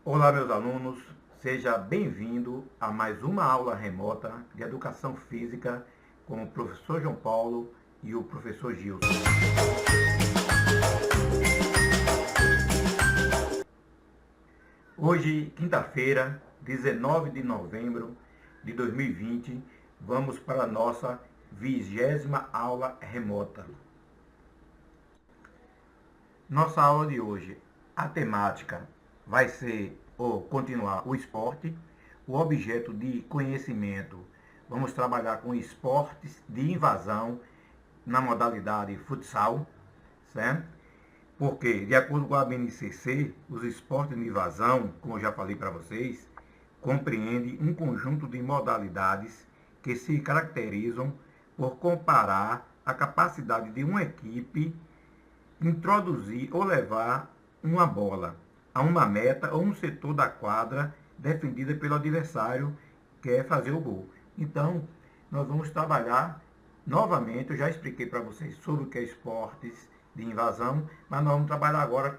Olá, meus alunos, seja bem-vindo a mais uma aula remota de Educação Física com o professor João Paulo e o professor Gilson. Hoje, quinta-feira, 19 de novembro de 2020, vamos para a nossa 20ª aula remota. Nossa aula de hoje, a temática vai ser ou continuar o esporte, o objeto de conhecimento. Vamos trabalhar com esportes de invasão na modalidade futsal, certo? Porque, de acordo com a BNCC, os esportes de invasão, como eu já falei para vocês, compreende um conjunto de modalidades que se caracterizam por comparar a capacidade de uma equipe introduzir ou levar uma bola a uma meta ou um setor da quadra defendida pelo adversário que quer fazer o gol. Então, nós vamos trabalhar novamente, eu já expliquei para vocês sobre o que é esportes de invasão, mas nós vamos trabalhar agora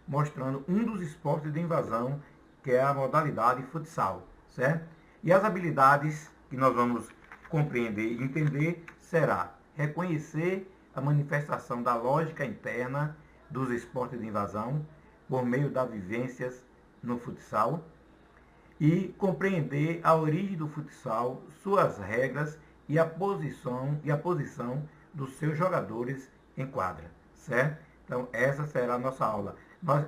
mostrando um dos esportes de invasão, que é a modalidade futsal, certo? E as habilidades que nós vamos compreender e entender será reconhecer a manifestação da lógica interna dos esportes de invasão por meio das vivências no futsal e compreender a origem do futsal, suas regras e a posição dos seus jogadores em quadra, certo? Então, essa será a nossa aula.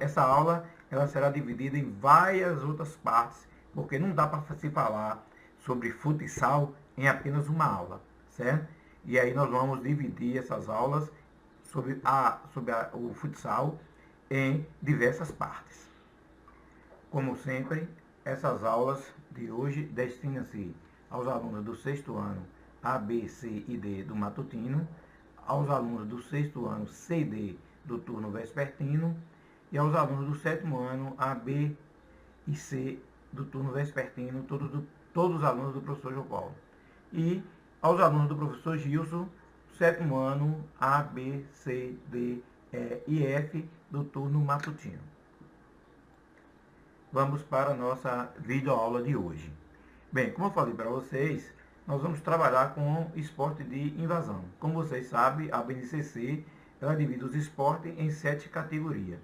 Essa aula ela será dividida em várias outras partes, porque não dá para se falar sobre futsal em apenas uma aula, certo? E aí nós vamos dividir essas aulas sobre o futsal em diversas partes. Como sempre, essas aulas de hoje destinam-se aos alunos do 6º ano A, B, C e D do matutino, aos alunos do 6º ano C e D do turno vespertino e aos alunos do 7º ano A, B e C do turno vespertino, todos os alunos do professor João Paulo. E aos alunos do professor Gilson, 7º ano A, B, C, D, E e F do turno matutino. Vamos para a nossa videoaula de hoje. Bem, como eu falei para vocês, nós vamos trabalhar com esporte de invasão. Como vocês sabem, a BNCC ela divide os esportes em 7 categorias.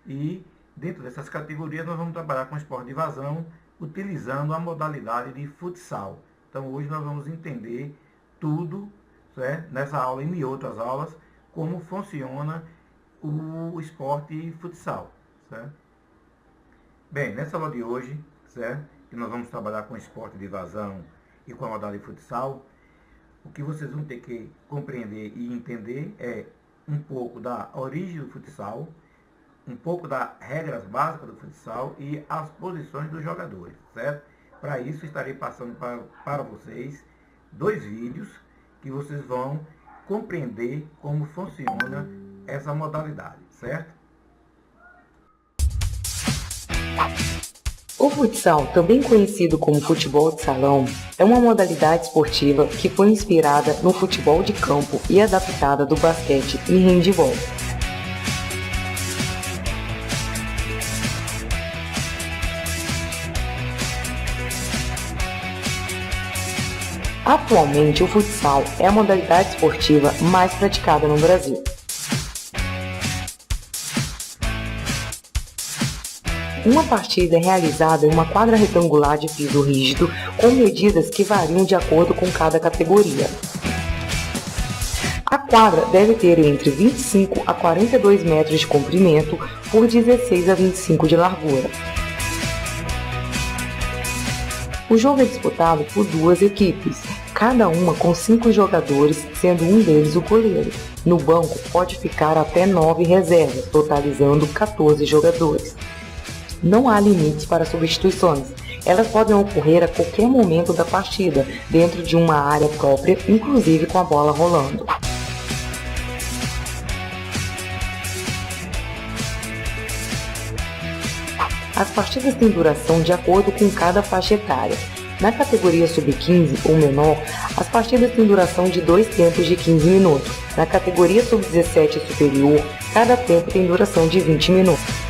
E dentro dessas categorias nós vamos trabalhar com esporte de invasão utilizando a modalidade de futsal. Então hoje nós vamos entender tudo, certo? Nessa aula e em outras aulas, como funciona o esporte futsal, certo? Bem, nessa aula de hoje, certo? Que nós vamos trabalhar com esporte de invasão e com a modalidade futsal, o que vocês vão ter que compreender e entender é um pouco da origem do futsal, um pouco das regras básicas do futsal e as posições dos jogadores, certo? Para isso, estarei passando para vocês 2 vídeos que vocês vão compreender como funciona essa modalidade, certo? O futsal, também conhecido como futebol de salão, é uma modalidade esportiva que foi inspirada no futebol de campo e adaptada do basquete e handebol. Atualmente, o futsal é a modalidade esportiva mais praticada no Brasil. Uma partida é realizada em uma quadra retangular de piso rígido, com medidas que variam de acordo com cada categoria. A quadra deve ter entre 25 a 42 metros de comprimento por 16 a 25 de largura. O jogo é disputado por 2 equipes, cada uma com 5 jogadores, sendo um deles o goleiro. No banco pode ficar até 9 reservas, totalizando 14 jogadores. Não há limites para substituições. Elas podem ocorrer a qualquer momento da partida, dentro de uma área própria, inclusive com a bola rolando. As partidas têm duração de acordo com cada faixa etária. Na categoria sub-15 ou menor, as partidas têm duração de 2 tempos de 15 minutos. Na categoria sub-17 e superior, cada tempo tem duração de 20 minutos.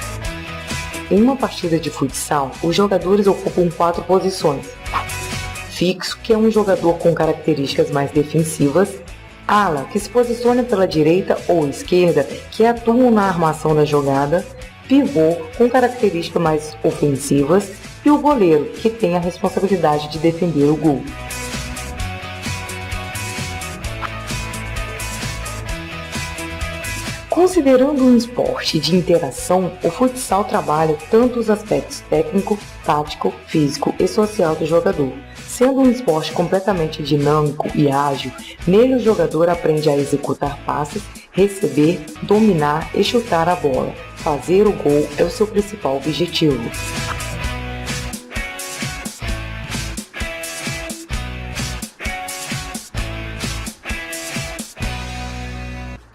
Em uma partida de futsal, os jogadores ocupam 4 posições. Fixo, que é um jogador com características mais defensivas. Ala, que se posiciona pela direita ou esquerda, que atuam na armação da jogada. Pivô, com características mais ofensivas. E o goleiro, que tem a responsabilidade de defender o gol. Considerando um esporte de interação, o futsal trabalha tanto os aspectos técnico, tático, físico e social do jogador. Sendo um esporte completamente dinâmico e ágil, nele o jogador aprende a executar passes, receber, dominar e chutar a bola. Fazer o gol é o seu principal objetivo.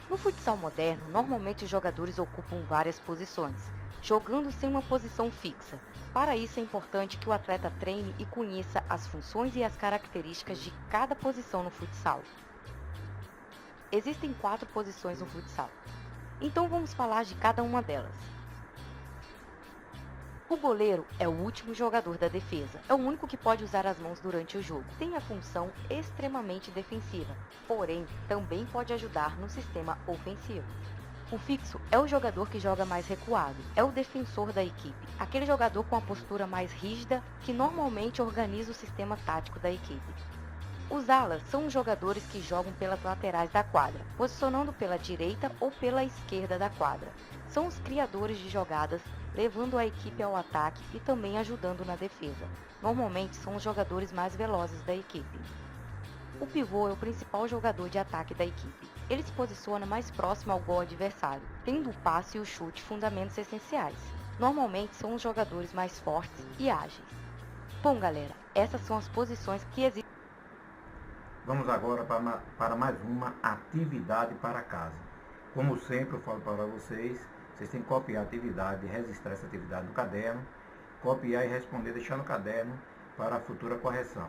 No futsal moderno, normalmente os jogadores ocupam várias posições, jogando sem uma posição fixa. Para isso é importante que o atleta treine e conheça as funções e as características de cada posição no futsal. Existem 4 posições no futsal, então vamos falar de cada uma delas. O goleiro é o último jogador da defesa, é o único que pode usar as mãos durante o jogo. Tem a função extremamente defensiva, porém também pode ajudar no sistema ofensivo. O fixo é o jogador que joga mais recuado, é o defensor da equipe, aquele jogador com a postura mais rígida que normalmente organiza o sistema tático da equipe. Os alas são os jogadores que jogam pelas laterais da quadra, posicionando pela direita ou pela esquerda da quadra. São os criadores de jogadas, levando a equipe ao ataque e também ajudando na defesa. Normalmente são os jogadores mais velozes da equipe. O pivô é o principal jogador de ataque da equipe. Ele se posiciona mais próximo ao gol adversário, tendo o passe e o chute fundamentos essenciais. Normalmente são os jogadores mais fortes e ágeis. Bom, galera, essas são as posições que existem. Vamos agora para mais uma atividade para casa. Como sempre eu falo para vocês têm que copiar a atividade, registrar essa atividade no caderno, copiar e responder, deixar no caderno para a futura correção.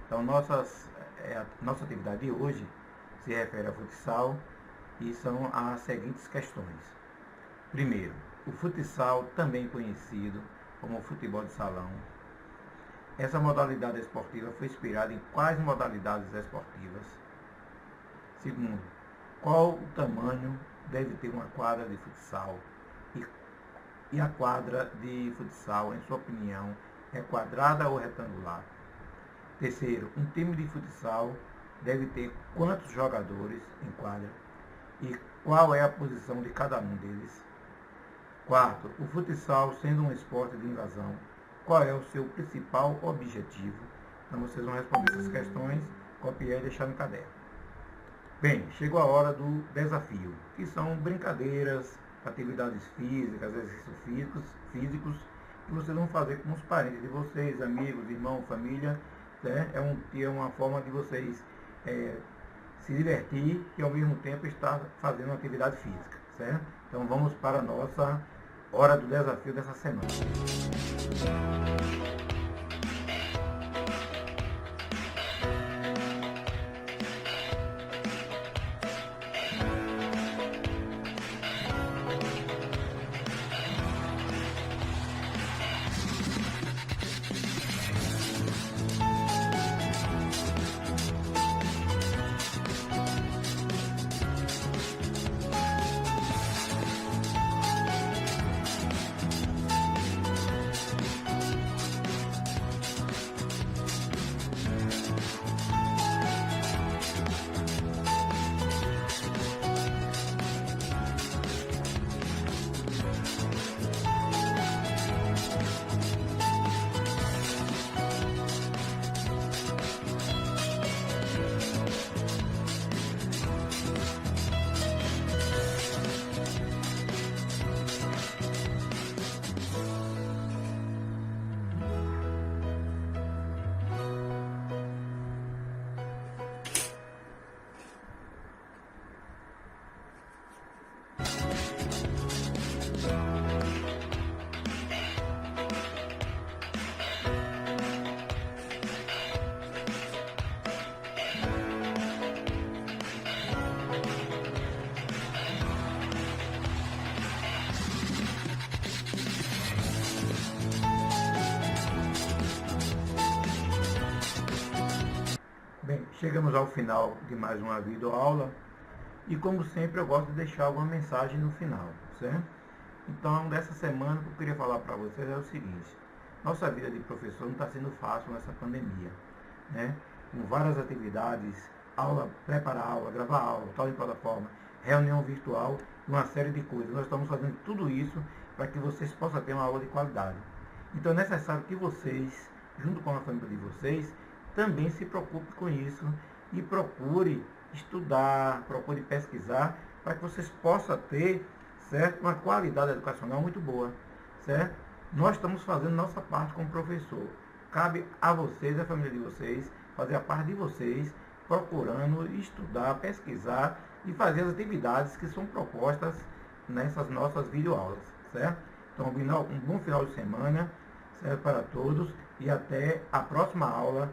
Então nossa atividade de hoje se refere ao futsal e são as seguintes questões. Primeiro, o futsal, também conhecido como futebol de salão. Essa modalidade esportiva foi inspirada em quais modalidades esportivas? Segundo, qual o tamanho deve ter uma quadra de futsal? E a quadra de futsal, em sua opinião, é quadrada ou retangular? Terceiro, um time de futsal deve ter quantos jogadores em quadra? E qual é a posição de cada um deles? Quarto, o futsal, sendo um esporte de invasão, qual é o seu principal objetivo? Então vocês vão responder essas questões, copiar e deixar no caderno. Bem, chegou a hora do desafio, que são brincadeiras, atividades físicas, exercícios físicos, que vocês vão fazer com os parentes de vocês, amigos, irmãos, família, né? É uma forma de vocês se divertir e ao mesmo tempo estar fazendo uma atividade física, certo? Então vamos para a nossa hora do desafio dessa semana. Chegamos ao final de mais uma videoaula e, como sempre, eu gosto de deixar alguma mensagem no final, certo? Então, dessa semana, o que eu queria falar para vocês é o seguinte: nossa vida de professor não está sendo fácil nessa pandemia, né? Com várias atividades, aula, preparar aula, gravar aula, tal em plataforma, reunião virtual, uma série de coisas. Nós estamos fazendo tudo isso para que vocês possam ter uma aula de qualidade. Então é necessário que vocês, junto com a família de vocês, também se preocupem com isso e procure estudar, procure pesquisar, para que vocês possam ter, certo, uma qualidade educacional muito boa, certo? Nós estamos fazendo nossa parte como professor. Cabe a vocês, a família de vocês, fazer a parte de vocês, procurando estudar, pesquisar e fazer as atividades que são propostas nessas nossas videoaulas, certo? Então, um bom final de semana, certo, para todos, e até a próxima aula.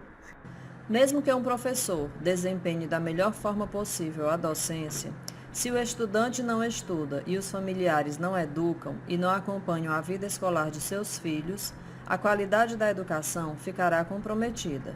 Mesmo que um professor desempenhe da melhor forma possível a docência, se o estudante não estuda e os familiares não educam e não acompanham a vida escolar de seus filhos, a qualidade da educação ficará comprometida.